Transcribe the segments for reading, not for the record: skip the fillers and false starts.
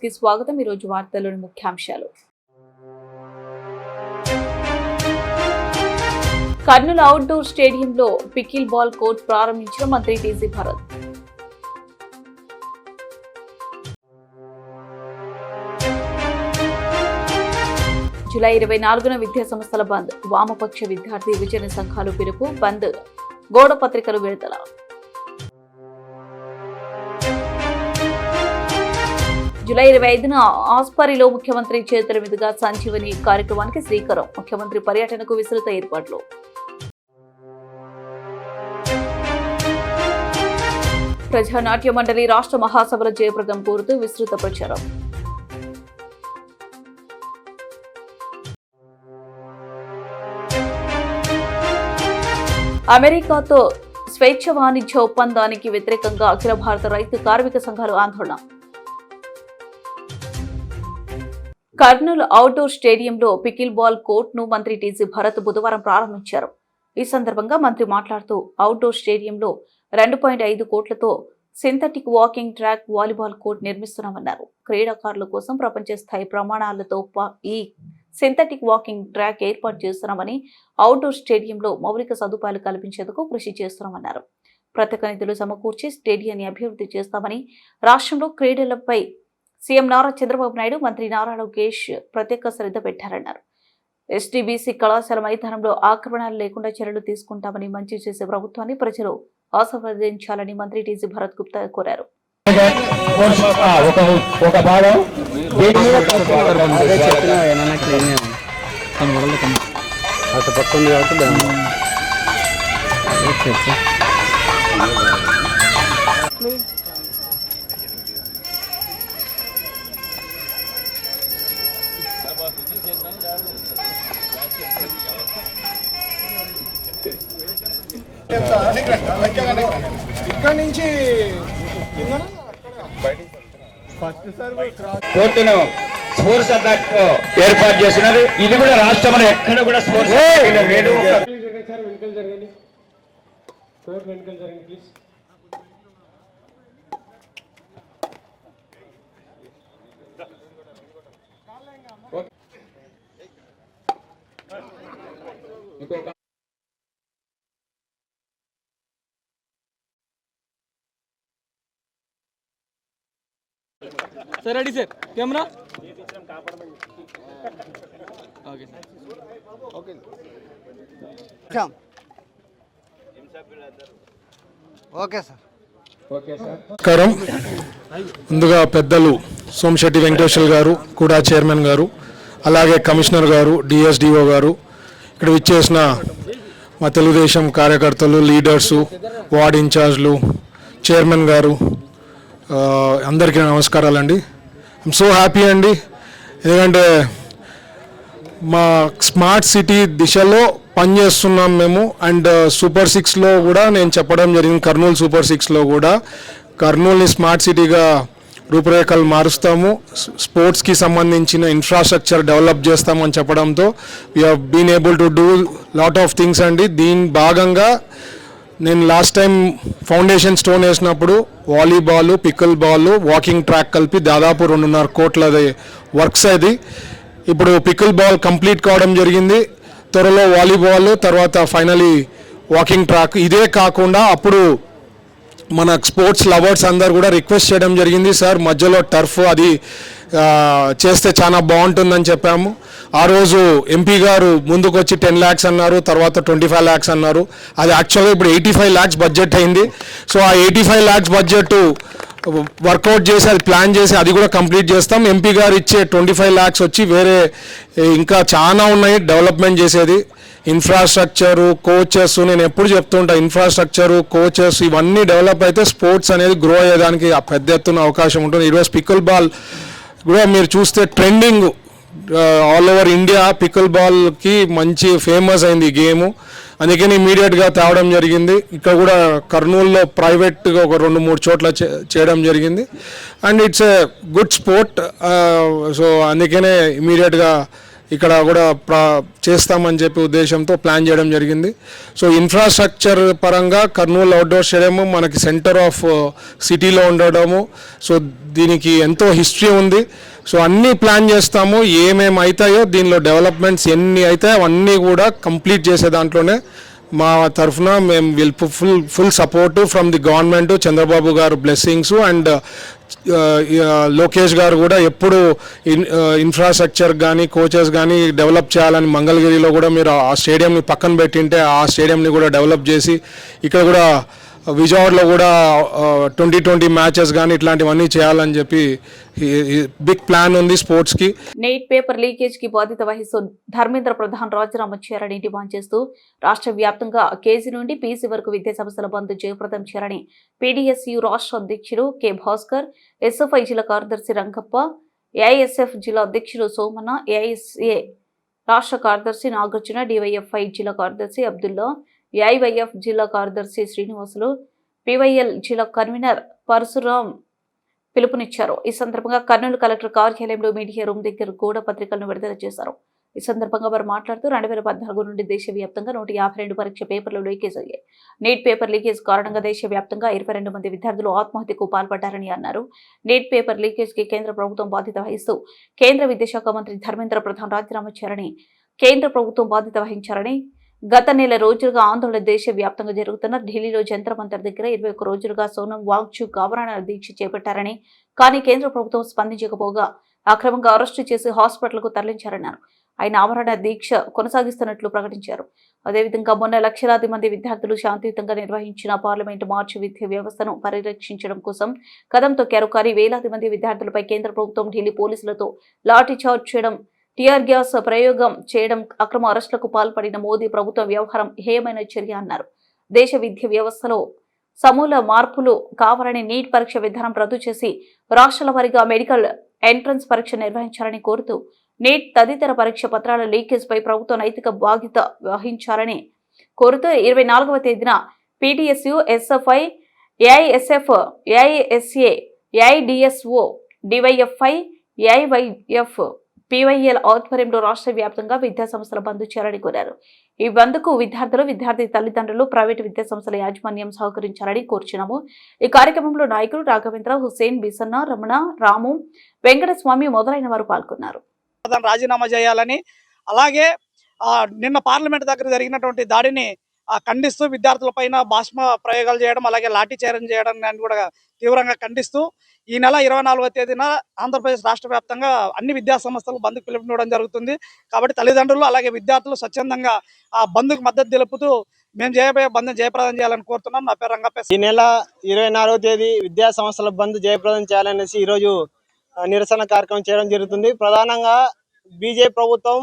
కి స్వాగతం. ఈ రోజు వార్తల్లోని ముఖ్యాంశాలు. కర్నూలు అవుట్డోర్ స్టేడియంలో పికిల్ బాల్ కోర్ట్ ప్రారంభించిన మంత్రి టీజీ భరత్. జూలై 24న విద్యా సంస్థల బంద్. వామపక్ష విద్యార్థి విభజన సంఘాలు పిలుపు. బంద్ గోడ పత్రికలు విడుదల. జూలై 25న ఆస్పరిలో ముఖ్యమంత్రి చేతుల మీదుగా సంజీవని కార్యక్రమానికి శ్రీకారం. ముఖ్యమంత్రి పర్యటనకు విస్తృత ఏర్పాట్లు. ప్రజానాట్య మండలి రాష్ట్ర మహాసభల జయప్రదం కోరుతూ విస్తృత ప్రచారం. అమెరికాతో స్వేచ్ఛ వాణిజ్య ఒప్పందానికి వ్యతిరేకంగా అఖిల భారత రైతు కార్మిక సంఘాలు ఆందోళన. కర్నూలు అవుట్డోర్ స్టేడియంలో పికిల్ బాల్ కోర్ట్ ను మంత్రి టీజీ భరత్ బుధవారం ప్రారంభించారు. ఈ సందర్భంగా మంత్రి మాట్లాడుతూ అవుట్డోర్ స్టేడియంలో 2.5 కోట్లతో synthetic walking track, volleyball court నిర్మిస్తున్నామన్నారు. క్రీడాకారుల కోసం ప్రపంచ స్థాయి ప్రమాణాలతో ఈ సింథటిక్ వాకింగ్ ట్రాక్ ఏర్పాటు చేస్తున్నామని, అవుట్డోర్ స్టేడియంలో మౌలిక సదుపాయాలు కల్పించేందుకు కృషి చేస్తున్నామన్నారు. ప్రత్యేక నిధులు సమకూర్చి స్టేడియాన్ని అభివృద్ధి చేస్తామని, రాష్ట్రంలో క్రీడలపై సీఎం నారా చంద్రబాబు నాయుడు, మంత్రి నారా లోకేష్ ప్రత్యేక శ్రద్ధ పెట్టారన్నారు. ఎస్టీబీసీ కళాశాల మైదానంలో ఆక్రమణలు లేకుండా చర్యలు తీసుకుంటామని, మంచి చేసే ప్రభుత్వాన్ని ప్రజలు ఆశీర్వదించాలని మంత్రి టీజీ భరత్ గుప్తా కోరారు. ఇక్కడ నుంచి కోర్టును స్పోర్ట్స్ అథారిటీలో ఏర్పాటు చేసినారు. ఇది కూడా రాష్ట్రంలో ఎక్కడ కూడా sports please. Sir ready sir, camera okay sir. Okay okay sir. నమస్కారం. ముందుగా పెద్దలు సోమశెట్టి వెంకటేశ్వర గారు, కూడా చైర్మన్ గారు, అలాగే కమిషనర్ గారు, డిఎస్డిఓ గారు, ఇక్కడ విచ్చేసిన మా తెలుగుదేశం కార్యకర్తలు, లీడర్సు, వార్డ్ ఇన్ఛార్జ్లు, చైర్మన్ గారు, అందరికీ నమస్కారాలండి. ఐఎమ్ సో హ్యాపీ అండి, ఎందుకంటే మా స్మార్ట్ సిటీ దిశలో పనిచేస్తున్నాం మేము. అండ్ సూపర్ 6లో కూడా నేను చెప్పడం జరిగింది, కర్నూలు సూపర్ 6లో కూడా కర్నూలుని స్మార్ట్ సిటీగా రూపురేఖలు మారుస్తాము, స్పోర్ట్స్కి సంబంధించిన ఇన్ఫ్రాస్ట్రక్చర్ డెవలప్ చేస్తామని చెప్పడంతో we have been able to do lot of things అండి. దీని భాగంగా నేను లాస్ట్ టైం ఫౌండేషన్ స్టోన్ వేసినప్పుడు volleyball, pickle ball, walking track కలిపి దాదాపు 2.5 కోట్లది వర్క్స్. అది ఇప్పుడు పికిల్ బాల్ కంప్లీట్ కావడం జరిగింది. త్వరలో వాలీబాల్, తర్వాత ఫైనలీ వాకింగ్ ట్రాక్. ఇదే కాకుండా అప్పుడు మన స్పోర్ట్స్ లవర్స్ అందరు కూడా రిక్వెస్ట్ చేయడం జరిగింది, సార్ మధ్యలో టర్ఫ్ అది చేస్తే చాలా బాగుంటుందని చెప్పాము. ఆ రోజు ఎంపీ గారు ముందుకు వచ్చి 10 lakhs అన్నారు, తర్వాత 25 lakhs అన్నారు. అది యాక్చువల్గా ఇప్పుడు 85 lakhs బడ్జెట్ అయింది. సో ఆ 85 lakhs బడ్జెట్ వర్కౌట్ చేసి అది ప్లాన్ చేసి అది కూడా కంప్లీట్ చేస్తాం. ఎంపీ గారు ఇచ్చే 25 lakhs వచ్చి వేరే ఇంకా చాలా ఉన్నాయి డెవలప్మెంట్ చేసేది. ఇన్ఫ్రాస్ట్రక్చరు, కోచెస్, నేను ఎప్పుడు చెప్తుంటా, ఇన్ఫ్రాస్ట్రక్చరు, కోచెస్ ఇవన్నీ డెవలప్ అయితే స్పోర్ట్స్ అనేది గ్రో అయ్యేదానికి పెద్ద ఎత్తున అవకాశం ఉంటుంది. ఈరోజు పికిల్ బాల్ కూడా మీరు చూస్తే trending all over India. Pickle బాల్కి మంచి ఫేమస్ అయింది ఈ గేము, అందుకని ఇమీడియట్గా తేవడం జరిగింది. ఇక్కడ కూడా కర్నూలులో ప్రైవేట్గా ఒక 2-3 చోట్ల చేయడం జరిగింది. And it's a good sport. So అందుకనే ఇమీడియట్గా ఇక్కడ కూడా చేస్తామని చెప్పి ఉద్దేశంతో ప్లాన్ చేయడం జరిగింది. సో ఇన్ఫ్రాస్ట్రక్చర్ పరంగా కర్నూలు అవుట్డోర్ స్టేడియం మనకి సెంటర్ ఆఫ్ సిటీలో ఉండడము, సో దీనికి ఎంతో హిస్టరీ ఉంది. సో అన్నీ ప్లాన్ చేస్తాము, ఏమేమి అవుతాయో దీనిలో డెవలప్మెంట్స్ ఎన్ని అవుతాయో అవన్నీ కూడా కంప్లీట్ చేసే దాంట్లోనే మా తరఫున మేము full support from the government, Chandrababu గారు బ్లెస్సింగ్స్ అండ్ లోకేష్ గారు కూడా ఎప్పుడు ఇన్ఫ్రాస్ట్రక్చర్ కానీ కోచెస్ కానీ డెవలప్ చేయాలని మంగళగిరిలో కూడా మీరు ఆ స్టేడియంని పక్కన పెట్టింటే ఆ స్టేడియంని కూడా డెవలప్ చేసి ఇక్కడ కూడా విజయవాడలో కూడా 2020 మ్యాచెస్ కానీ ఇట్లాంటివన్నీ చేయాలని చెప్పి బిగ్ ప్లాన్ ఉంది స్పోర్ట్స్కి. నీట్ పేపర్ లీకేజ్ కి బాధ్యత వహిస్తూ ధర్మేంద్ర ప్రధాన్ రాజీనామా చేయాలని డిమాండ్ చేస్తూ రాష్ట్ర వ్యాప్తంగా కేజీ నుండి పీసీ వరకు విద్యా సంస్థల బంద్ జయప్రదం చేయాలని పీడీఎస్యు రాష్ట్ర అధ్యక్షుడు కె భాస్కర్, ఎస్ఎఫ్ఐ జిల్లా కార్యదర్శి రంగప్ప, ఏఐఎస్ఎఫ్ జిల్లా అధ్యక్షుడు సోమన్న, ఏఐఎస్ఏ రాష్ట్ర కార్యదర్శి నాగార్జున, డివైఎఫ్ఐ జిల్లా కార్యదర్శి అబ్దుల్లా, ఏఐవైఎఫ్ జిల్లా కార్యదర్శి శ్రీనివాసులు, పివైఎల్ జిల్లా కన్వీనర్ పరశురాం పిలుపునిచ్చారు. ఈ సందర్భంగా కర్నూలు కలెక్టర్ కార్యాలయంలో మీడియా రూమ్ దగ్గర గోడ పత్రికలను విడుదల చేశారు. ఈ సందర్భంగా వారు మాట్లాడుతూ 2014 నుండి దేశవ్యాప్తంగా 152 పరీక్ష పేపర్లు లీకేజ్ అయ్యాయి. నీట్ పేపర్ లీకేజ్ కారణంగా దేశవ్యాప్తంగా 22 మంది విద్యార్థులు ఆత్మహత్యకు పాల్పడ్డారని అన్నారు. నీట్ పేపర్ లీకేజ్ కి కేంద్ర ప్రభుత్వం బాధ్యత వహిస్తూ కేంద్ర విద్యాశాఖ మంత్రి ధర్మేంద్ర ప్రధాన్ రాజీనామా చేయాలని, కేంద్ర ప్రభుత్వం బాధ్యత వహించారని, గత నెల రోజులుగా ఆందోళన దేశవ్యాప్తంగా జరుగుతున్న ఢిల్లీలో జంతర్ మంతర్ దగ్గర 21 రోజులుగా సోనం వాంగ్చుక్ ఆవరణ దీక్ష చేపట్టారని, కానీ కేంద్ర ప్రభుత్వం స్పందించకపోగా అక్రమంగా అరెస్టు చేసి హాస్పిటల్కు తరలించారన్నారు. ఆయన ఆవరణ దీక్ష కొనసాగిస్తున్నట్లు ప్రకటించారు. అదేవిధంగా మొన్న లక్షలాది మంది విద్యార్థులు శాంతియుతంగా నిర్వహించిన పార్లమెంటు మార్చి విద్యా వ్యవస్థను పరిరక్షించడం కోసం కదం తొక్కారు. కానీ వేలాది మంది విద్యార్థులపై కేంద్ర ప్రభుత్వం ఢిల్లీ పోలీసులతో లాఠీ చార్జ్ చేయడం, టిఆర్ గ్యాస్ ప్రయోగం చేయడం, అక్రమ అరెస్టులకు పాల్పడిన మోదీ ప్రభుత్వం వ్యవహారం హేయమైన చర్య అన్నారు. దేశ విద్యా వ్యవస్థలో సమూల మార్పులు కావాలని నీట్ పరీక్ష విధానం రద్దు చేసి రాష్ట్రాల వారీగా మెడికల్ ఎంట్రన్స్ పరీక్ష నిర్వహించాలని కోరుతూ నీట్ తదితర పరీక్ష పత్రాల లీకేజ్ పై ప్రభుత్వం నైతిక బాధ్యత వహించాలని కోరుతూ 24వ తేదీన PTSU, SFI, AISF, AISA, AIDSO, DYFI, AIYF, PYL ఆధ్వర్యంలో రాష్ట్ర వ్యాప్తంగా విద్యా సంస్థల బంద్ చేయాలని కోరారు. ఈ బంద్కు విద్యార్థులు, విద్యార్థి తల్లిదండ్రులు, ప్రైవేటు విద్యా సంస్థల యాజమాన్యం సహకరించాలని కోరుచున్నాము. ఈ కార్యక్రమంలో నాయకులు రాఘవేంద్ర, హుసేన్, బిసన్న, రమణ, రాము, వెంకటస్వామి మొదలైన వారు పాల్గొన్నారు. రాజీనామా చేయాలని, అలాగే నిన్న పార్లమెంట్ దగ్గర జరిగినటువంటి దాడిని ఖండిస్తూ విద్యార్థులపైన భాష్మ ప్రయోగాలు చేయడం, అలాగే లాఠీ చార్జ్ చేయడం కూడా తీవ్రంగా ఖండిస్తూ ఈ నెల 24వ తేదీన ఆంధ్రప్రదేశ్ రాష్ట్ర వ్యాప్తంగా అన్ని విద్యా సంస్థలు బంద్కు పిలుపునివ్వడం జరుగుతుంది. కాబట్టి తల్లిదండ్రులు అలాగే విద్యార్థులు స్వచ్ఛందంగా ఆ బంద్కు మద్దతు తెలుపుతూ మేము చేయబోయే బంద్ జయప్రదం చేయాలని కోరుతున్నాం. నా పేరు రంగప్ప. ఈ నెల 24వ తేదీ విద్యా సంస్థల బంద్ జయప్రదం చేయాలనేసి ఈరోజు నిరసన కార్యక్రమం చేయడం జరుగుతుంది. ప్రధానంగా బీజేపీ ప్రభుత్వం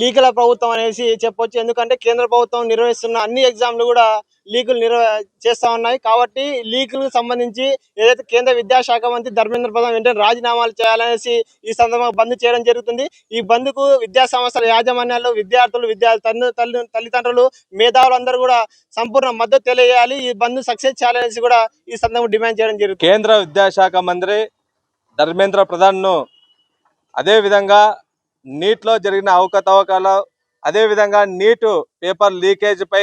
లీకుల ప్రభుత్వం అనేసి చెప్పొచ్చు. ఎందుకంటే కేంద్ర ప్రభుత్వం నిర్వహిస్తున్న అన్ని ఎగ్జామ్లు కూడా లీకులు చేస్తా ఉన్నాయి. కాబట్టి లీకులకు సంబంధించి ఏదైతే కేంద్ర విద్యాశాఖ మంత్రి ధర్మేంద్ర ప్రధాన్ వెంటనే రాజీనామాలు చేయాలనేసి ఈ సందర్భంగా బంద్ చేయడం జరుగుతుంది. ఈ బంద్కు విద్యా సంస్థల యాజమాన్యాలు, విద్యార్థులు, తల్లిదండ్రులు, మేధావులు అందరూ కూడా సంపూర్ణ మద్దతు తెలియజేయాలి. ఈ బంద్ సక్సెస్ చేయాలనేసి కూడా ఈ సందర్భంగా డిమాండ్ చేయడం జరుగుతుంది. కేంద్ర విద్యాశాఖ మంత్రి ధర్మేంద్ర ప్రధాన్ను అదేవిధంగా నీట్లో జరిగిన అవకతవకలు, అదేవిధంగా నీటు పేపర్ లీకేజ్ పై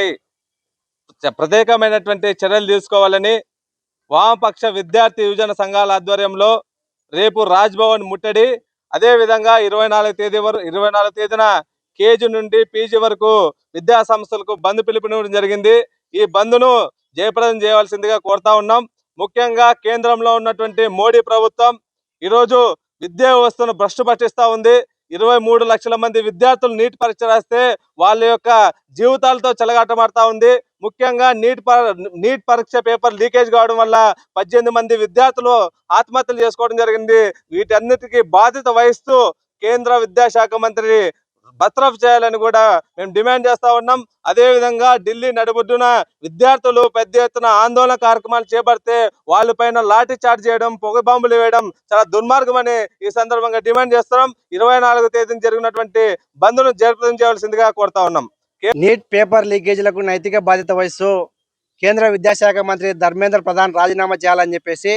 ప్రత్యేకమైనటువంటి చర్యలు తీసుకోవాలని వామపక్ష విద్యార్థి యువజన సంఘాల ఆధ్వర్యంలో రేపు రాజ్భవన్ ముట్టడి, అదేవిధంగా 24 తేదీన కేజీ నుండి పీజీ వరకు విద్యా సంస్థలకు బంద్ పిలుపునివ్వడం జరిగింది. ఈ బంద్ను జయప్రదం చేయవలసిందిగా కోరుతా ఉన్నాం. ముఖ్యంగా కేంద్రంలో ఉన్నటువంటి మోడీ ప్రభుత్వం ఈరోజు విద్యా వ్యవస్థను భ్రష్టు పట్టిస్తూ ఉంది. 23 లక్షల మంది విద్యార్థులు నీట్ పరీక్ష రాస్తే వాళ్ళ యొక్క జీవితాలతో చెలగాటమాడుతూ ఉంది. ముఖ్యంగా నీట్ పరీక్ష పేపర్ లీకేజ్ కావడం వల్ల 18 మంది విద్యార్థులు ఆత్మహత్యలు చేసుకోవడం జరిగింది. వీటన్నిటికీ బాధ్యత వహిస్తూ కేంద్ర విద్యాశాఖ మంత్రి బర్తరఫ్ చేయాలని కూడా మేము డిమాండ్ చేస్తా ఉన్నాం. అదేవిధంగా ఢిల్లీ నడిబొడ్డున విద్యార్థులు పెద్ద ఎత్తున ఆందోళన కార్యక్రమాలు చేపడితే వాళ్ళపైన లాఠీ చార్జ్ చేయడం, పొగ బాంబులు వేయడం చాలా దుర్మార్గమని ఈ సందర్భంగా డిమాండ్ చేస్తున్నాం. 24వ తేదీన జరిగినటువంటి బంద్ను జయప్రదం చేయవలసిందిగా కోరుతా ఉన్నాం. నీట్ పేపర్ లీకేజీలకు నైతిక బాధ్యత వహిస్తూ కేంద్ర విద్యాశాఖ మంత్రి ధర్మేంద్ర ప్రధాన్ రాజీనామా చేయాలని చెప్పేసి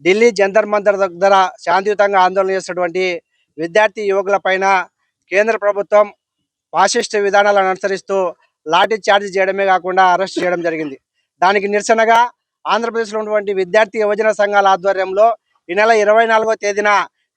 ఢిల్లీ జంతర్ మంతర్ దగ్గర శాంతియుతంగా ఆందోళన చేసినటువంటి విద్యార్థి యువకుల పైన కేంద్ర ప్రభుత్వం ఫాసిస్ట్ విధానాలను అనుసరిస్తూ లాఠీ చార్జ్ చేయడమే కాకుండా అరెస్ట్ చేయడం జరిగింది. దానికి నిరసనగా ఆంధ్రప్రదేశ్లో ఉన్నటువంటి విద్యార్థి యువజన సంఘాల ఆధ్వర్యంలో ఈ నెల 24వ తేదీన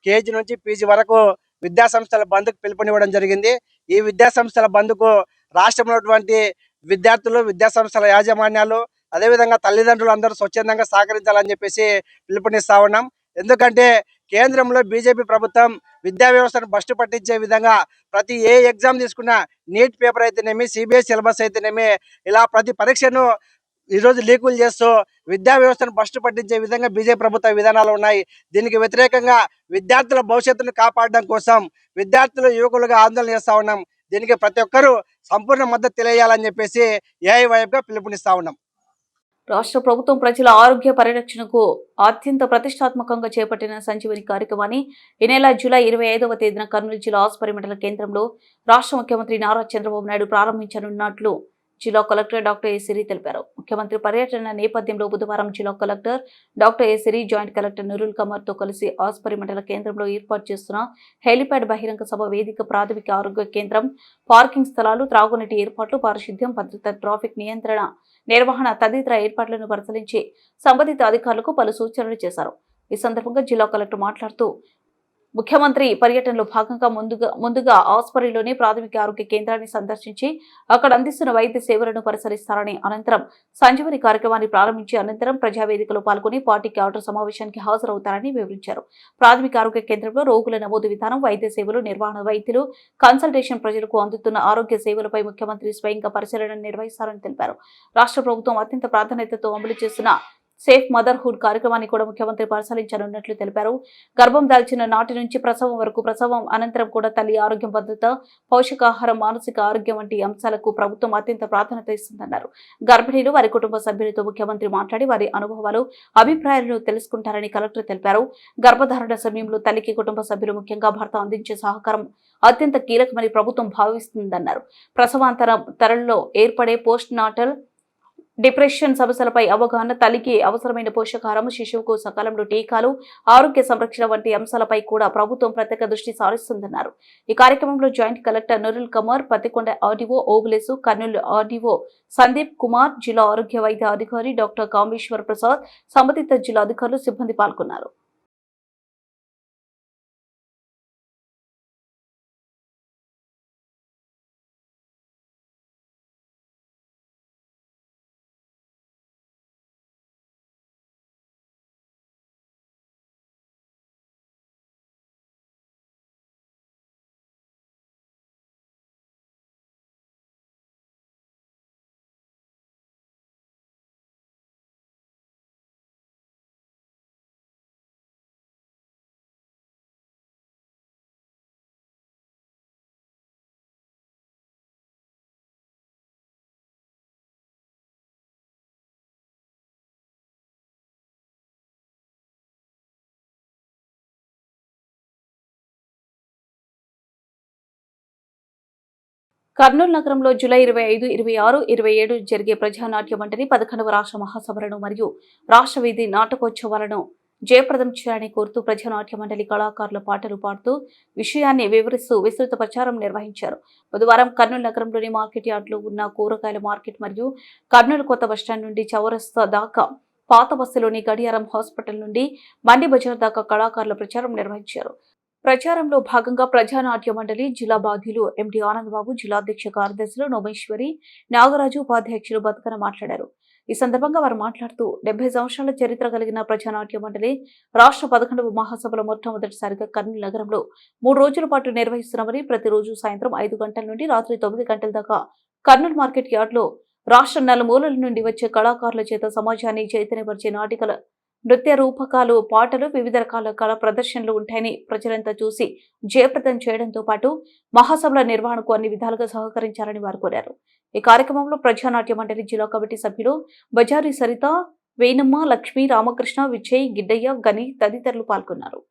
కేజీ నుంచి పీజీ వరకు విద్యాసంస్థల బంద్కు పిలుపునివ్వడం జరిగింది. ఈ విద్యాసంస్థల బంద్కు రాష్ట్రంలో ఉన్నటువంటి విద్యార్థులు, విద్యాసంస్థల యాజమాన్యాలు, అదేవిధంగా తల్లిదండ్రులు అందరూ స్వచ్ఛందంగా సహకరించాలని చెప్పేసి పిలుపునిస్తా ఉన్నాం. ఎందుకంటే కేంద్రంలో బీజేపీ ప్రభుత్వం విద్యా వ్యవస్థను బస్టు పట్టించే విధంగా ప్రతి ఏ ఎగ్జామ్ తీసుకున్నా నీట్ పేపర్ అయితేనేమి, సిబిఎస్ సిలబస్ అయితేనేమి, ఇలా ప్రతి పరీక్షను ఈరోజు లీకులు చేస్తూ విద్యా వ్యవస్థను బస్టు పట్టించే విధంగా బీజేపీ ప్రభుత్వ విధానాలు ఉన్నాయి. దీనికి వ్యతిరేకంగా విద్యార్థుల భవిష్యత్తును కాపాడడం కోసం విద్యార్థులు, యువకులుగా ఆందోళన చేస్తూ ఉన్నాం. దీనికి ప్రతి ఒక్కరూ సంపూర్ణ మద్దతు తెలియాలని చెప్పేసి ఏఐవైఎఫ్గా పిలుపునిస్తా ఉన్నాం. రాష్ట్ర ప్రభుత్వం ప్రజల ఆరోగ్య పరిరక్షణకు అత్యంత ప్రతిష్టాత్మకంగా చేపట్టిన సంజీవని కార్యక్రమాన్ని ఈ నెల జూలై 25వ తేదీన కర్నూలు జిల్లా ఆసుపత్రి మండల కేంద్రంలో రాష్ట్ర ముఖ్యమంత్రి నారా చంద్రబాబు నాయుడు ప్రారంభించనున్నట్లు జిల్లా కలెక్టర్ డాక్టర్ ఏ సిరి తెలిపారు. ముఖ్యమంత్రి పర్యటన నేపథ్యంలో బుధవారం జిల్లా collector doctor A Siri joint collector Nurul Qamar తో కలిసి ఆసుపత్రి మండల కేంద్రంలో ఏర్పాటు చేస్తున్న హెలిప్యాడ్, బహిరంగ సభ వేదిక, ప్రాథమిక ఆరోగ్య కేంద్రం, పార్కింగ్ స్థలాలు, త్రాగునీటి ఏర్పాట్లు, పారిశుద్ధ్యం, భద్రత, ట్రాఫిక్ నియంత్రణ, నిర్వహణ తదితర ఏర్పాట్లను పరిశీలించి సంబంధిత అధికారులకు పలు సూచనలు చేశారు. ఈ సందర్భంగా జిల్లా కలెక్టర్ మాట్లాడుతూ ముఖ్యమంత్రి పర్యటనలో భాగంగా ముందుగా ఆసుపత్రిలోని ప్రాథమిక ఆరోగ్య కేంద్రాన్ని సందర్శించి అక్కడ అందిస్తున్న వైద్య సేవలను పరిశీలిస్తారని, అనంతరం సంజీవని కార్యక్రమాన్ని ప్రారంభించి అనంతరం ప్రజావేదికలో పాల్గొని పార్టీకి ఆర్డర్ సమావేశానికి హాజరవుతారని వివరించారు. ప్రాథమిక ఆరోగ్య కేంద్రంలో రోగుల నమోదు విధానం, వైద్య సేవలు, నిర్వహణ, వైద్యులు కన్సల్టేషన్, ప్రజలకు అందుతున్న ఆరోగ్య సేవలపై ముఖ్యమంత్రి స్వయంగా పరిశీలన నిర్వహిస్తారని తెలిపారు. రాష్ట్ర ప్రభుత్వం అత్యంత ప్రాధాన్యతతో అమలు చేస్తున్న సేఫ్ మదర్హుడ్ కార్యక్రమాన్ని కూడా ముఖ్యమంత్రి పరిశీలించనున్నట్లు తెలిపారు. గర్భం దాల్చిన నాటి నుంచి ప్రసవం వరకు, ప్రసవం అనంతరం కూడా తల్లి ఆరోగ్యం, భద్రత, పౌష్టికాహారం, మానసిక ఆరోగ్యం వంటి అంశాలకు ప్రభుత్వం అత్యంత ప్రాధాన్యత ఇస్తుందన్నారు. గర్భిణీలు, వారి కుటుంబ సభ్యులతో ముఖ్యమంత్రి మాట్లాడి వారి అనుభవాలు, అభిప్రాయాలను తెలుసుకుంటారని కలెక్టర్ తెలిపారు. గర్భధారణ సమయంలో తల్లికి కుటుంబ సభ్యులు, ముఖ్యంగా భర్త అందించే సహకారం అత్యంత కీలకమని ప్రభుత్వం భావిస్తుందన్నారు. ప్రసవాంతర తరంలో ఏర్పడే పోస్ట్ నాటల్ డిప్రెషన్ సమస్యలపై అవగాహన, తల్లికి అవసరమైన పోషకాహారం, శిశువుకు సకాలంలో టీకాలు, ఆరోగ్య సంరక్షణ వంటి అంశాలపై కూడా ప్రభుత్వం ప్రత్యేక దృష్టి సారిస్తుందన్నారు. ఈ కార్యక్రమంలో joint collector Nurul Qamar, Pattikonda RDO Obulesu, Kurnool RDO Sandeep Kumar, జిల్లా ఆరోగ్య వైద్య అధికారి డాక్టర్ కామేశ్వర్ ప్రసాద్, సంబంధిత జిల్లా అధికారులు, సిబ్బంది పాల్గొన్నారు. కర్నూలు నగరంలో జూలై 25, 26, 27 జరిగే ప్రజానాట్య మండలి 11వ రాష్ట్ర మహాసభలను మరియు రాష్ట్ర వీధి నాటకోత్సవాలను జయప్రదం చేయాలని కోరుతూ ప్రజానాట్య మండలి కళాకారుల పాటలు పాడుతూ విషయాన్ని వివరిస్తూ విస్తృత ప్రచారం నిర్వహించారు. బుధవారం కర్నూలు నగరంలోని మార్కెట్ యార్డులో ఉన్న కూరగాయల మార్కెట్ మరియు కర్నూలు కొత్త బస్టాండ్ నుండి చౌరస్తా దాకా, పాత బస్సులోని గడియారం హాస్పిటల్ నుండి మండి బజార్ దాకా కళాకారుల ప్రచారం నిర్వహించారు. ప్రచారంలో భాగంగా ప్రజానాట్య మండలి జిల్లా బాధ్యులు ఎండి ఆనందబాబు, జిల్లా అధ్యక్ష కార్యదర్శులు నోమేశ్వరి, నాగరాజు, ఉపాధ్యక్షులు బతుకన మాట్లాడారు. ఈ సందర్భంగా వారు మాట్లాడుతూ 70 సంవత్సరాల చరిత్ర కలిగిన ప్రజానాట్య మండలి రాష్ట్ర 11వ మహాసభలో మొట్టమొదటిసారిగా కర్నూలు నగరంలో 3 రోజుల పాటు నిర్వహిస్తున్నామని, ప్రతిరోజు సాయంత్రం 5 గంటల నుండి రాత్రి 9 గంటల దాకా కర్నూలు మార్కెట్ యార్డులో రాష్ట్ర నలుమూలల నుండి వచ్చే కళాకారుల చేత సమాజాన్ని చైతన్యపరిచే నాటికల, నృత్య రూపకాలు, పాటలు, వివిధ రకాల కళా ప్రదర్శనలు ఉంటాయని, ప్రజలంతా చూసి జయప్రదం చేయడంతో పాటు మహాసభల నిర్వహణకు అన్ని విధాలుగా సహకరించాలని వారు కోరారు. ఈ కార్యక్రమంలో ప్రజానాట్య మండలి జిల్లా కమిటీ సభ్యులు బజారి సరిత, వేణమ్మ, లక్ష్మి, రామకృష్ణ, విజయ్, గిడ్డయ్య, గని తదితరులు పాల్గొన్నారు.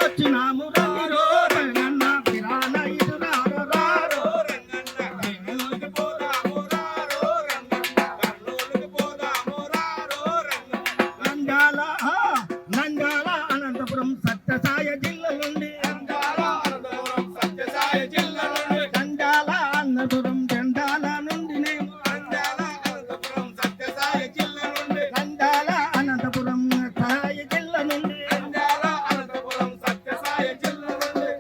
వచ్చినాము రారో రంగన్న పిరాన ఇటు రారో రారో రంగన్న కర్నూలుకి పోదాము రారో రంగన్న కర్నూలుకి పోదాము రారో రంగన్న నంద్యాల అనంతపురం సత్యసాయ జిల్లా నుండి నంద్యాల అనంతపురం జెండాల నుండి నేను నంద్యాల అనంతపురం సహాయ జిల్లా నుండి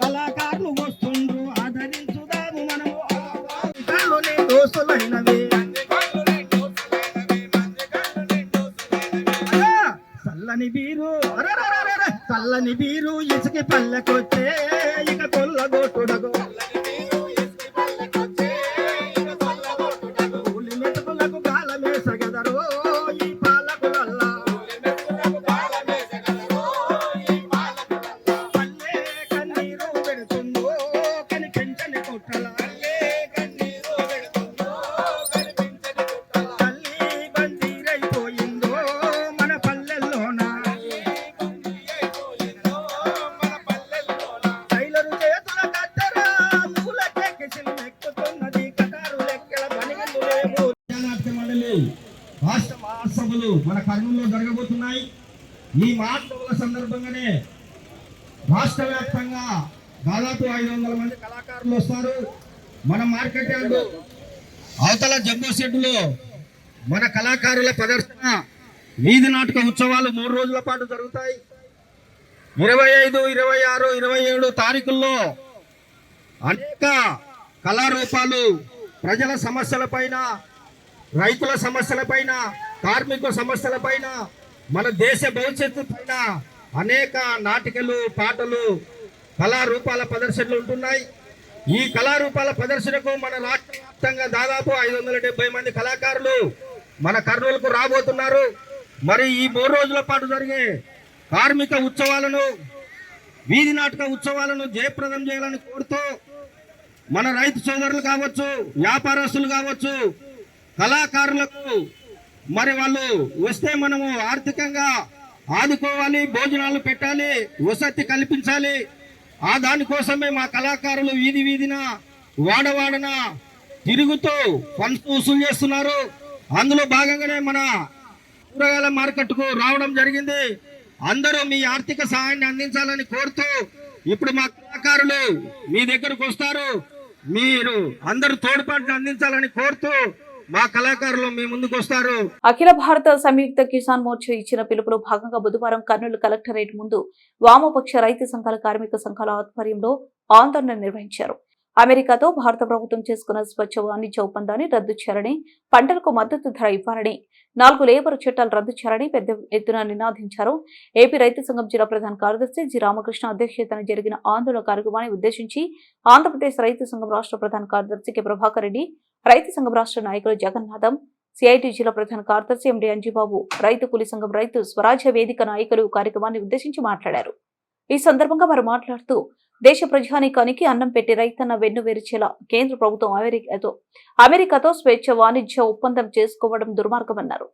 కళాకారులు వస్తుండ్రు ఆదరించుదాము మనము కళ్ళుని దోస్తులైనవి చల్లని బీరు ఇసుకి పల్లెకొచ్చే ఇక కొల్లగొట్టుడగు కూలి మెతుకులకు కాలమేసగదరో ఈ పాలకులల్లా పల్లె కన్నీరు పెడుతుందో కనిపించని కుట్రల తల్లి బందీరైపోయిందో మన పల్లెల్లోన టైలరు చేతుల కత్తెర మూలకెక్కి సిలుమెక్కుతున్నది కటారు లెక్కల పనిగలు లేవు. నాట్య మండలి రాష్ట్ర మహాసభలు మన కర్నూలులో జరగబోతున్నాయి. ఈ మహాసభల సందర్భంగానే రాష్ట్ర వ్యాప్తంగా దాదాపు 500 మంది కళాకారులు వస్తారు. మన మార్కెట్ యార్డు అవతల జంబో సెట్టులో మన కళాకారుల ప్రదర్శన వీధి నాటక ఉత్సవాలు 3 రోజుల పాటు జరుగుతాయి. 25, 26, 27 తారీఖుల్లో అనేక కళారూపాలు ప్రజల సమస్యలపైన, రైతుల సమస్యలపైన, కార్మికుల సమస్యలపైన, మన దేశ భవిష్యత్తు పైన అనేక నాటికలు, పాటలు, కళారూపాల ప్రదర్శనలు ఉంటున్నాయి. ఈ కళారూపాల ప్రదర్శనకు మన రాష్ట్ర వ్యాప్తంగా దాదాపు 570 మంది కళాకారులు మన కర్నూలుకు రాబోతున్నారు. మరి ఈ 3 రోజుల పాటు జరిగే కార్మిక ఉత్సవాలను, వీధి నాటక ఉత్సవాలను జయప్రదం చేయాలని కోరుతూ మన రైతు సోదరులు కావచ్చు, వ్యాపారస్తులు కావచ్చు, కళాకారులకు మరి వాళ్ళు వస్తే మనము ఆర్థికంగా ఆదుకోవాలి, భోజనాలు పెట్టాలి, వసతి కల్పించాలి. ఆ దానికోసమే మా కళాకారులు వీధి వీధిన, వాడవాడన తిరుగుతూ ఫండ్స్ వసూలు చేస్తున్నారు. అందులో భాగంగానే మన కూరగాయల మార్కెట్కు రావడం జరిగింది. అందరూ మీ ఆర్థిక సహాయాన్ని అందించాలని కోరుతూ ఇప్పుడు మా కళాకారులు మీ దగ్గరకు వస్తారు. మీరు అందరూ తోడ్పాటును అందించాలని కోరుతూ మా కళాకారులు మీ ముందుకు వస్తారు. అఖిల భారత సంయుక్త కిసాన్ మోర్చా ఇచ్చిన పిలుపులో భాగంగా బుధవారం కర్నూలు కలెక్టరేట్ ముందు వామపక్ష రైతు సంఘాల, కార్మిక సంఘాల ఆధ్వర్యంలో ఆందోళన నిర్వహించారు. అమెరికాతో భారత ప్రభుత్వం చేసుకున్న స్వచ్ఛ వాణిజ్య ఒప్పందాన్ని రద్దు చేయాలని, పంటలకు మద్దతు ధర ఇవ్వాలని, 4 లేబర్ చట్టాలు రద్దు చేయాలని పెద్ద ఎత్తున నినాదించారు. ఏపీ రైతు సంఘం జిల్లా ప్రధాన కార్యదర్శి జి రామకృష్ణ అధ్యక్షతన జరిగిన ఆందోళన కార్యక్రమాన్ని ఉద్దేశించి ఆంధ్రప్రదేశ్ రైతు సంఘం రాష్ట్ర ప్రధాన కార్యదర్శి కె ప్రభాకర్ రెడ్డి, రైతు సంఘం రాష్ట్ర నాయకులు జగన్నాథం, సిఐటి జిల్లా ప్రధాన కార్యదర్శి ఎండి అంజిబాబు, రైతు కూలీ సంఘం రైతు స్వరాజ్య వేదిక నాయకులు కార్యక్రమాన్ని ఉద్దేశించి మాట్లాడారు. ఈ సందర్భంగా వారు మాట్లాడుతూ దేశ ప్రజానీకానికి అన్నం పెట్టి రైతన్న వెన్నువేర్చేలా కేంద్ర ప్రభుత్వం అమెరికాతో స్వేచ్ఛ వాణిజ్య ఒప్పందం చేసుకోవడం దుర్మార్గమన్నారు.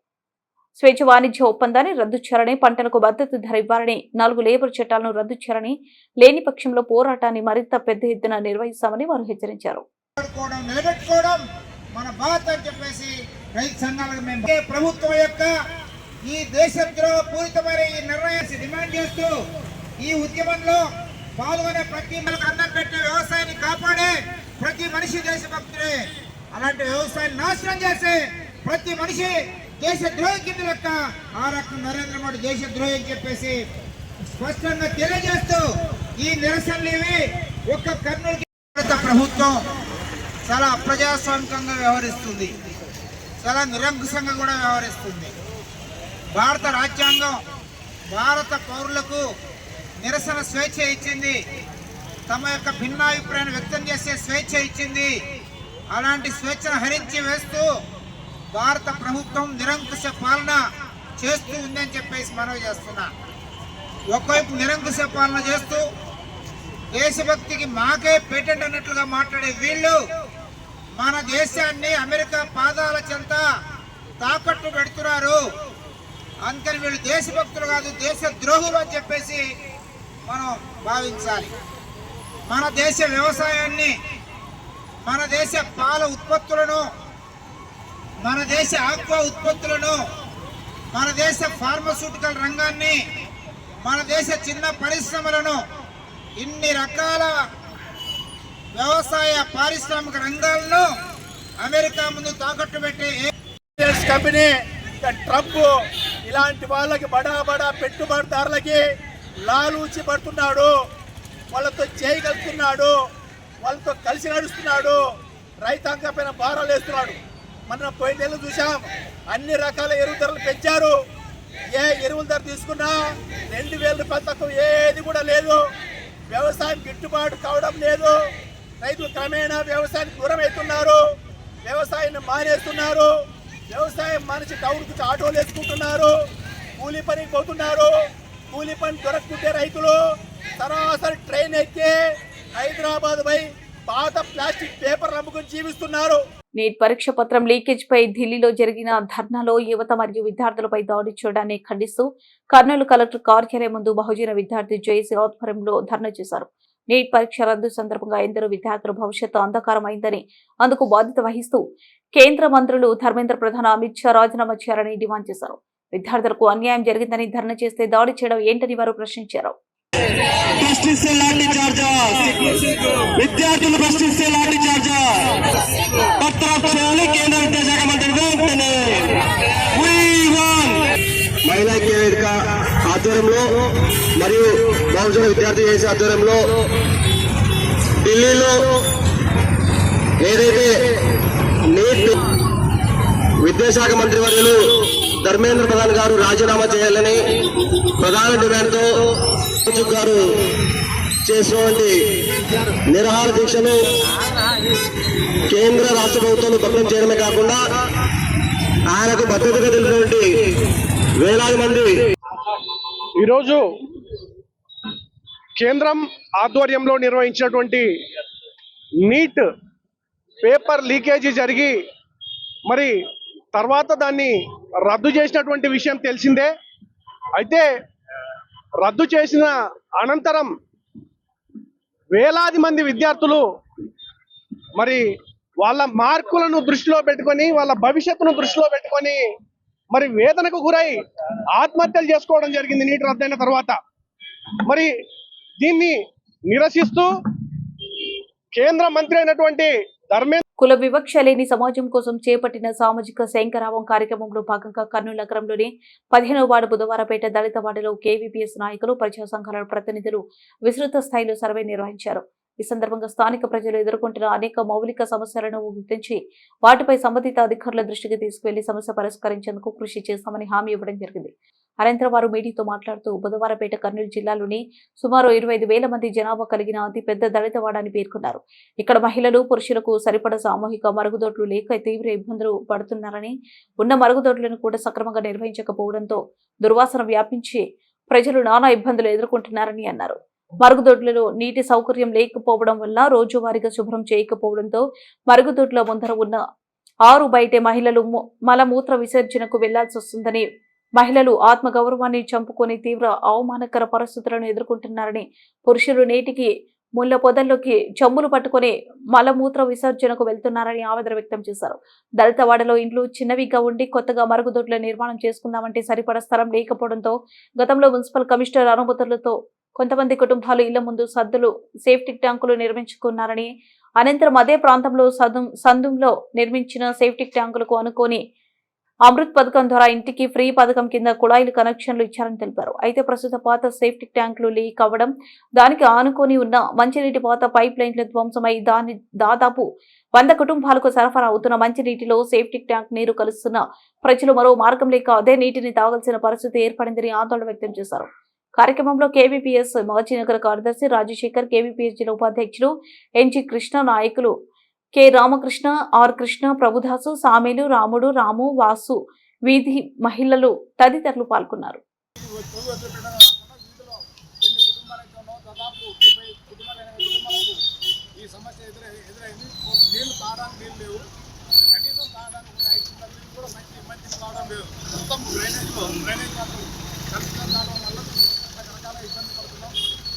స్వేచ్ఛ వాణిజ్య ఒప్పందాన్ని రద్దు చేయాలని, పంటలకు మద్దతు ధర ఇవ్వాలని, 4 లేబర్ చట్టాలను రద్దు చేయాలని, లేని పక్షంలో పోరాటాన్ని మరింత పెద్ద ఎత్తున నిర్వహిస్తామని వారు హెచ్చరించారు. నిలబెట్టుకోవడం మన బాధ్యత అని చెప్పేసి రైతు సంఘాలకు మేము ప్రభుత్వం యొక్క ఈ దేశద్రోహ పూరితమైన ఈ నిర్ణయాన్ని డిమాండ్ చేస్తూ ఈ ఉద్యమంలో పాల్గొనే ప్రతి మనకు అన్నం పెట్టే వ్యవసాయాన్ని కాపాడే ప్రతి మనిషి దేశభక్తుడే. అలాంటి వ్యవసాయాన్ని నాశనం చేసే ప్రతి మనిషి దేశద్రోహి కింద లెక్క. ఆ రకం నరేంద్ర మోడీ దేశద్రోహి అని చెప్పేసి స్పష్టంగా తెలియజేస్తూ ఈ నిరసనలు ఇవి ఒక్క కర్నూలు ప్రభుత్వం చాలా అప్రజాస్వామికంగా వ్యవహరిస్తుంది, చాలా నిరంకుశంగా కూడా వ్యవహరిస్తుంది. భారత రాజ్యాంగం భారత పౌరులకు నిరసన స్వేచ్ఛ ఇచ్చింది, తమ యొక్క భిన్నాభిప్రాయాన్ని వ్యక్తం చేసే స్వేచ్ఛ ఇచ్చింది. అలాంటి స్వేచ్ఛను హరించి వేస్తూ భారత ప్రభుత్వం నిరంకుశ పాలన చేస్తూ ఉందని చెప్పేసి మనవి చేస్తున్నా. ఒకవైపు నిరంకుశ పాలన చేస్తూ దేశభక్తికి మాకే పేటెంట్ అన్నట్లుగా మాట్లాడే వీళ్ళు మన దేశాన్ని అమెరికా పాదాల చెంత తాకట్టు పెడుతున్నారు. అందుకని వీళ్ళు దేశభక్తులు కాదు, దేశ ద్రోహులు అని చెప్పేసి మనం భావించాలి. మన దేశ వ్యవసాయాన్ని, మన దేశ పాల ఉత్పత్తులను, మన దేశ ఆక్వా ఉత్పత్తులను, మన దేశ ఫార్మస్యూటికల్ రంగాన్ని, మన దేశ చిన్న పరిశ్రమలను, ఇన్ని రకాల వ్యవసాయ పారిశ్రామిక రంగాలను అమెరికా ముందు తాకట్టు పెట్టే కంపెనీ ట్రంప్ ఇలాంటి వాళ్ళకి బడా పెట్టుబడిదారులకి లాలూచి పడుతున్నాడు, వాళ్ళతో చేయగలుగుతున్నాడు, వాళ్ళతో కలిసి నడుస్తున్నాడు, రైతాంగం పైన భారాలు వేస్తున్నాడు. మనం పోయిన నెలలు చూసాం, అన్ని రకాల ఎరువు ధరలు పెంచారు. ఏ ఎరువుల ధర తీసుకున్నా 2000 రూపాయలు తక్కువ ఏది కూడా లేదు. వ్యవసాయం గిట్టుబాటు కావడం లేదు. రైతులు క్రమేణా వ్యవసాయానికి దూరం అవుతున్నారు, వ్యవసాయాన్ని మానేస్తున్నారు. వ్యవసాయం మనిషి టౌన్కి ఆటోలు వేసుకుంటున్నారు, కూలీ పనికి పోతున్నారు. కూలీ పని దొరకకుంటే రైతులు సరాసరి ట్రైన్ ఎక్కి హైదరాబాద్ పై పాత ప్లాస్టిక్ పేపర్ అమ్ముకుని జీవిస్తున్నారు. నీట్ పరీక్ష పత్రం లీకేజ్ పై ఢిల్లీలో జరిగిన ధర్నాలో యువత మరియు విద్యార్థులపై దాడి చేయడాన్ని ఖండిస్తూ కర్నూలు కలెక్టర్ కార్యాలయం ముందు బహుజన విద్యార్థి జేఏసీ ఆధ్వర్యంలో ధర్నా చేశారు. నీట్ పరీక్ష రద్దు సందర్భంగా ఎందరో విద్యార్థుల భవిష్యత్తు అంధకారమైందని, అందుకు బాధ్యత వహిస్తూ కేంద్ర మంత్రులు ధర్మేంద్ర ప్రధాన్, అమిత్ షా రాజీనామా చేయాలని డిమాండ్ చేశారు. విద్యార్థులకు అన్యాయం జరిగిందని ధర్నా చేస్తే దాడి చేయడం ఏంటని వారు ప్రశ్నించారు. విద్యార్థులు ప్రశ్నిస్తే లాఠీ చార్జ్ చేయాలి కేంద్ర విద్యాశాఖ మంత్రి వెంటనే. మహిళా ఐక్య వేదిక ఆధ్వర్యంలో మరియు బహుజన విద్యార్థి చేసే ఆధ్వర్యంలో ఢిల్లీలో ఏదైతే నీట్ విద్యాశాఖ మంత్రి వర్యులు ధర్మేంద్ర ప్రధాన్ గారు రాజీనామా చేయాలని ప్రధాన డిమాండ్తో గారు చేసినటువంటి నిరాహార దీక్షను కేంద్ర రాష్ట్ర ప్రభుత్వాలు భగ్నం చేయడమే కాకుండా ఆయనకు భద్రతగా తెలిసినటువంటి వేలాది మంది ఈరోజు కేంద్రం ఆధ్వర్యంలో నిర్వహించినటువంటి నీట్ పేపర్ లీకేజీ జరిగి మరి తర్వాత దాన్ని రద్దు చేసినటువంటి విషయం తెలిసిందే. అయితే రద్దు చేసిన అనంతరం వేలాది మంది విద్యార్థులు మరి వాళ్ళ మార్కులను దృష్టిలో పెట్టుకొని, వాళ్ళ భవిష్యత్తును దృష్టిలో పెట్టుకొని మరి వేదనకు గురై ఆత్మహత్యలు చేసుకోవడం జరిగింది నీట్ రద్దయిన తర్వాత. మరి దీన్ని నిరసిస్తూ కేంద్ర మంత్రి అయినటువంటి ధర్మేంద్ర కుల వివక్ష లేని సమాజం కోసం చేపట్టిన సామాజిక శంకరావం కార్యక్రమంలో భాగంగా కర్నూలు నగరంలోని 15వ వార్డు బుధవారపేట దళిత వార్డులో కేవీపీఎస్ నాయకులు, ప్రజా సంఘాల ప్రతినిధులు విస్తృత స్థాయిలో సర్వే నిర్వహించారు. ఈ సందర్భంగా స్థానిక ప్రజలు ఎదుర్కొంటున్న అనేక మౌలిక సమస్యలను గుర్తించి వాటిపై సంబంధిత అధికారుల దృష్టికి తీసుకువెళ్లి సమస్య పరిష్కరించేందుకు కృషి చేస్తామని హామీ ఇవ్వడం జరిగింది. అనంతరం వారు మీడియాతో మాట్లాడుతూ బుధవారపేట కర్నూలు జిల్లాలోని సుమారు 25,000 మంది జనాభా కలిగిన అతి పెద్ద దళిత వాడని పేర్కొన్నారు. ఇక్కడ మహిళలు, పురుషులకు సరిపడ సామూహిక మరుగుదొడ్లు లేక తీవ్ర ఇబ్బందులు పడుతున్నారని, ఉన్న మరుగుదొడ్లను కూడా సక్రమంగా నిర్వహించకపోవడంతో దుర్వాసన వ్యాపించి ప్రజలు నానా ఇబ్బందులు ఎదుర్కొంటున్నారని అన్నారు. మరుగుదొడ్లలో నీటి సౌకర్యం లేకపోవడం వల్ల రోజువారీగా శుభ్రం చేయకపోవడంతో మరుగుదొడ్ల ముందర ఉన్న 6 బయటే మహిళలు మలమూత్ర విసర్జనకు వెళ్లాల్సి వస్తుందని, మహిళలు ఆత్మగౌరవాన్ని చంపుకొని తీవ్ర అవమానకర పరిస్థితులను ఎదుర్కొంటున్నారని, పురుషులు నేటికి ముళ్ల పొదల్లోకి చెమ్ములు పట్టుకుని మలమూత్ర విసర్జనకు వెళ్తున్నారని ఆవేదన వ్యక్తం చేశారు. దళితవాడలో ఇండ్లు చిన్నవిగా ఉండి కొత్తగా మరుగుదొడ్ల నిర్మాణం చేసుకుందామంటే సరిపడ స్థలం లేకపోవడంతో గతంలో మున్సిపల్ కమిషనర్ అనుమతులతో కొంతమంది కుటుంబాలు ఇళ్ల ముందు సద్దులు, సేఫ్టీ ట్యాంకులు నిర్మించుకున్నారని, అనంతరం అదే ప్రాంతంలో సందులో నిర్మించిన సేఫ్టీ ట్యాంకులకు అనుకోని అమృత్ పథకం ద్వారా ఇంటికి ఫ్రీ పథకం కింద కుళాయిలు కనెక్షన్లు ఇచ్చారని తెలిపారు. అయితే ప్రస్తుత పాత సేఫ్టీ ట్యాంకులు లీక్ అవ్వడం, దానికి ఆనుకొని ఉన్న మంచినీటి పాత పైప్ లైన్ల ధ్వంసమై దాదాపు 100 కుటుంబాలకు సరఫరా అవుతున్న మంచినీటిలో సేఫ్టీ ట్యాంక్ నీరు కలుస్తున్న ప్రజలు మరో మార్గం లేక అదే నీటిని తాగాల్సిన పరిస్థితి ఏర్పడిందని ఆందోళన వ్యక్తం చేశారు. కార్యక్రమంలో కేవీపీఎస్ మాజీ నగర కార్యదర్శి రాజశేఖర్, కేవీపీఎస్ జిల్లా ఉపాధ్యక్షులు ఎన్జి కృష్ణ, నాయకులు కె రామకృష్ణ, ఆర్ కృష్ణ, ప్రభుదాసు, సామేలు, రాముడు, రాము, వాసు, వీధి మహిళలు తదితరులు పాల్గొన్నారు.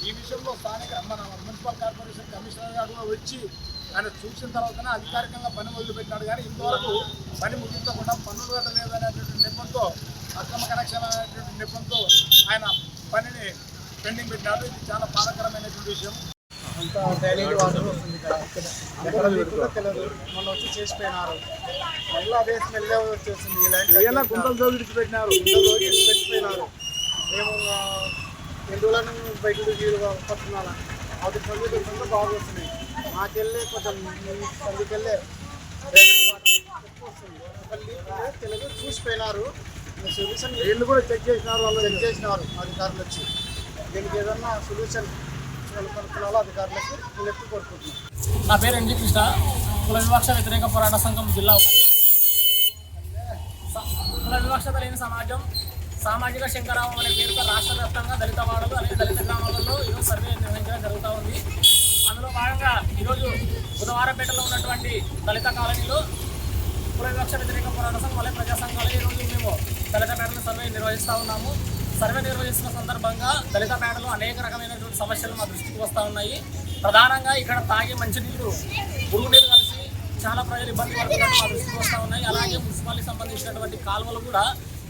ఈ విషయంలో స్థానిక మన మున్సిపల్ కార్పొరేషన్ కమిషనర్ గారు కూడా వచ్చి ఆయన చూసిన తర్వాతనే అధికారికంగా పని మొదలుపెట్టినాడు. కానీ ఇంతవరకు పని ముగించకుండా పన్నులు కట్టలేదు అనేటువంటి నెపంతో, అక్రమ కనెక్షన్ అనేటువంటి నెపంతో ఆయన పనిని పెండింగ్ పెట్టినాడు. ఇది చాలా బాధాకరమైనటువంటి విషయం. అంతా డ్రైనేజ్ వాటర్ వస్తుంది ఇక్కడ తెలియదు, మొన్న వచ్చి చేసిపోయినారు. మళ్ళీ అదే స్మెల్ వచ్చేసింది. ఇలాంటి గుంటలు జోగిడిచి పెట్టినారు, పెట్టిపోయినారు. మేము 2 రోజుల నుంచి బయటకు వీలుగా పడుతున్నాను. అది సంగీతంగా బాగా వస్తున్నాయి. మాకెళ్ళే కొంచెం సందికెళ్ళే డ్రైనేజ్ వాటర్ ఎక్కువ వస్తుంది. తెలుగు చూసిపోయినారు. సొల్యూషన్ వీళ్ళు కూడా చెక్ చేసినారు, వాళ్ళు చెక్ చేసినారు అధికారులు వచ్చి. దీనికి ఏదన్నా సొల్యూషన్ కనుక్కున్నాలో అధికారులకు ఎత్తి కోరుకుంటున్నాను. నా పేరు ఎన్జి కృష్ణ, కుల వివక్ష వ్యతిరేక పోరాట సంఘం జిల్లా ఉపాధ్యక్షుడు. కుల వివక్షత లేని సమాజం, సామాజిక శంకరావం అనే పేరుతో రాష్ట్ర వ్యాప్తంగా దళిత వాడలు అలాగే దళిత గ్రామాలలో ఈరోజు సర్వే నిర్వహించడం జరుగుతూ ఉంది. అందులో భాగంగా ఈరోజు బుధవారపేటలో ఉన్నటువంటి దళిత కాలనీలో కుల వివక్ష వ్యతిరేక పోరాట సంఘం అలాగే ప్రజా సంఘాలు ఈరోజు మేము దళిత పేటలో సర్వే నిర్వహిస్తూ ఉన్నాము. సర్వే నిర్వహిస్తున్న సందర్భంగా దళిత పేటలో అనేక రకమైనటువంటి సమస్యలు మా దృష్టికి వస్తూ ఉన్నాయి. ప్రధానంగా ఇక్కడ తాగే మంచినీరు, మురుగునీరు కలిసి చాలా ప్రజలు ఇబ్బంది పడుతున్నట్టు మా దృష్టికి వస్తూ ఉన్నాయి. అలాగే మున్సిపాలిటీకి సంబంధించినటువంటి కాలువలు కూడా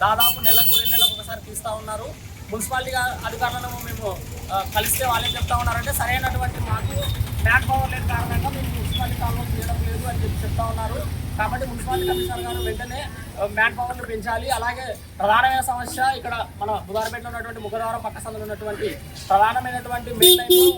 దాదాపు నెలకు 2 నెలలకు ఒకసారి తీస్తూ ఉన్నారు. మున్సిపాలిటీ అధికారులను మేము కలిస్తే వాళ్ళే చెప్తా ఉన్నారంటే సరైనటువంటి మాకు మ్యాన్ పవర్ లేని కారణంగా మేము మున్సిపాలిటీ కాలువలు తీయడం లేదు అని చెప్తా ఉన్నారు. కాబట్టి మున్సిపాలిటీ కమిషనర్ గారు వెంటనే మ్యాన్ పవర్ను పెంచాలి. అలాగే ప్రధానమైన సమస్య ఇక్కడ మన బుధారపేటలో ఉన్నటువంటి ముఖద్వారం పక్క సందులో ఉన్నటువంటి ప్రధానమైనటువంటి మెయిన్ లైన్లో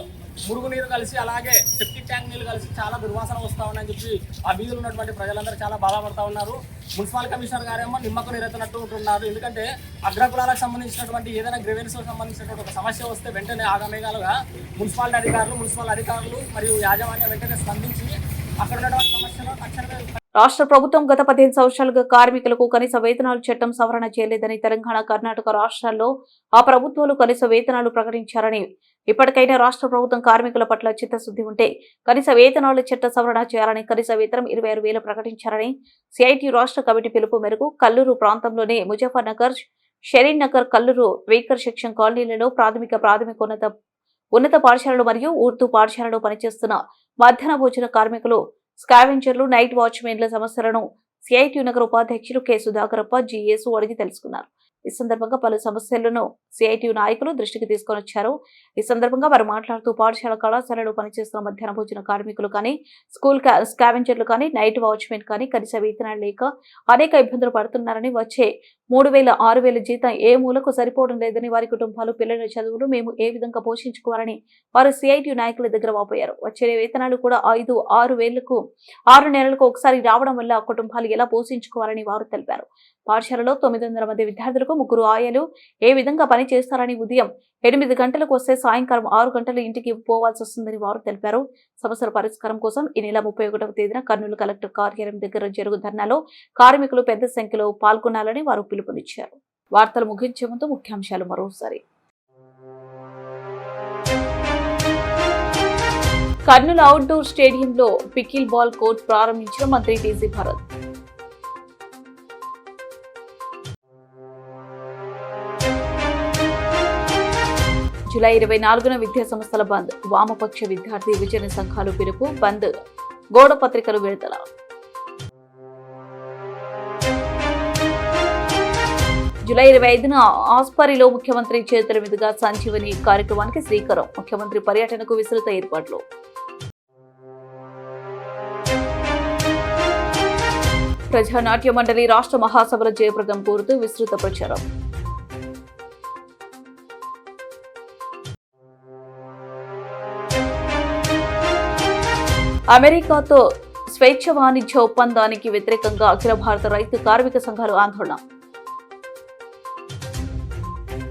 మురుగునీరు కలిసి అలాగే సెప్టిక్ ట్యాంక్ నీళ్ళు కలిసి చాలా దుర్వాసన వస్తూ ఉన్నాయని చెప్పి ఆ వీధులు ఉన్నటువంటి ప్రజలందరూ చాలా బాధపడుతూ ఉన్నారు. మున్సిపల్ కమిషనర్ గారేమో నిమ్మకు నీరెత్తినట్టు ఉంటున్నారు. ఎందుకంటే అగ్రకులాలకు సంబంధించినటువంటి ఏదైనా గ్రీవెన్స్కి సంబంధించినటువంటి ఒక సమస్య వస్తే వెంటనే ఆగమేఘాలుగా మున్సిపల్ అధికారులు మరియు యాజమాన్యం వెంటనే స్పందించి అక్కడ ఉన్నటువంటి సమస్యలు తక్షణమే. రాష్ట్ర ప్రభుత్వం గత 15 సంవత్సరాలుగా కార్మికులకు కనీస వేతనాల చట్టం సవరణ చేయలేదని తెలంగాణ, కర్ణాటక రాష్ట్రాల్లో ఆ ప్రభుత్వాలు కనీస వేతనాలు ప్రకటించారని, ఇప్పటికైనా రాష్ట్ర ప్రభుత్వం కార్మికుల పట్ల చిత్తశుద్ధి ఉంటే కనీస వేతనాల చట్ట సవరణ చేయాలని, కనీస వేతనం 26,000 ప్రకటించారని సిఐటి రాష్ట్ర కమిటీ పిలుపు మేరకు కల్లూరు ప్రాంతంలోని ముజఫర్ నగర్, షరీన్ నగర్, కల్లూరు వీకర్ సెక్షన్ కాలనీలలో ఉన్నత పాఠశాలలు మరియు ఉర్దూ పాఠశాలలో పనిచేస్తున్న మధ్యాహ్న భోజన కార్మికులు, స్కావెంజర్లు, నైట్ వాచ్మెన్ల సమస్యలను సిఐటి నగర్ ఉపాధ్యక్షులు కె సుధాకరప్ప జిఎస్ అడిగి తెలుసుకున్నారు. ఈ సందర్భంగా పలు సమస్యలను సిఐటి నాయకులు దృష్టికి తీసుకొని వచ్చారు. ఈ సందర్భంగా వారు మాట్లాడుతూ పాఠశాల, కళాశాలలో పనిచేస్తున్న మధ్యాహ్న భోజన కార్మికులు కానీ, స్కూల్ స్కావెంజర్లు కానీ, నైట్ వాచ్మెన్ కానీ కనీస వేతనాలు లేక అనేక ఇబ్బందులు పడుతున్నారని, వచ్చే 3,000, 6,000 జీతం ఏ మూలకు సరిపోవడం లేదని, వారి కుటుంబాలు, పిల్లల చదువులు మేము ఏ విధంగా పోషించుకోవాలని వారు సిఐటి నాయకుల దగ్గర వాపోయారు. వచ్చే వేతనాలు కూడా 5, 6 నెలలకు ఒకసారి రావడం వల్ల కుటుంబాలు ఎలా పోషించుకోవాలని వారు తెలిపారు. పాఠశాలలో 900 మంది విద్యార్థులకు 3 ఆయాలు ఏ విధంగా పని చేస్తారని, ఉదయం 8 గంటలకు వస్తే సాయంకాలం 6 గంటల ఇంటికి పోవాల్సి వస్తుందని వారు తెలిపారు. సమస్యల పరిష్కారం కోసం ఈ నెల 31వ తేదీన కర్నూలు కలెక్టర్ కార్యాలయం దగ్గర జరుగు ధర్నాలో కార్మికులు పెద్ద సంఖ్యలో పాల్గొనాలని వారు పిలుపునిచ్చారు. వార్తలు ముగించే ముందు ముఖ్యాంశాలు మరోసారి. కర్నూలు అవుట్డోర్ స్టేడియంలో పికిల్ బాల్ కోర్ట్ ప్రారంభించిన మంత్రి టీజీ భరత్. జూలై 24న విద్యా సంస్థల బంద్, వామపక్ష విద్యార్థి విభజన సంఘాలు పిలుపు, బంద్ గోడ పత్రికలు విడుదల. జూలై 25న ఆస్పరిలో ముఖ్యమంత్రి చేతుల మీదుగా సంజీవని కార్యక్రమానికి శ్రీకారం, ముఖ్యమంత్రి పర్యటనకు విస్తృత ఏర్పాట్లు. ప్రజానాట్య మండలి రాష్ట్ర మహాసభల జయప్రదం కోరుతూ విస్తృత ప్రచారం. అమెరికాతో స్వేచ్ఛ వాణిజ్య ఒప్పందానికి వ్యతిరేకంగా అఖిల భారత రైతు కార్మిక సంఘాలు ఆందోళన.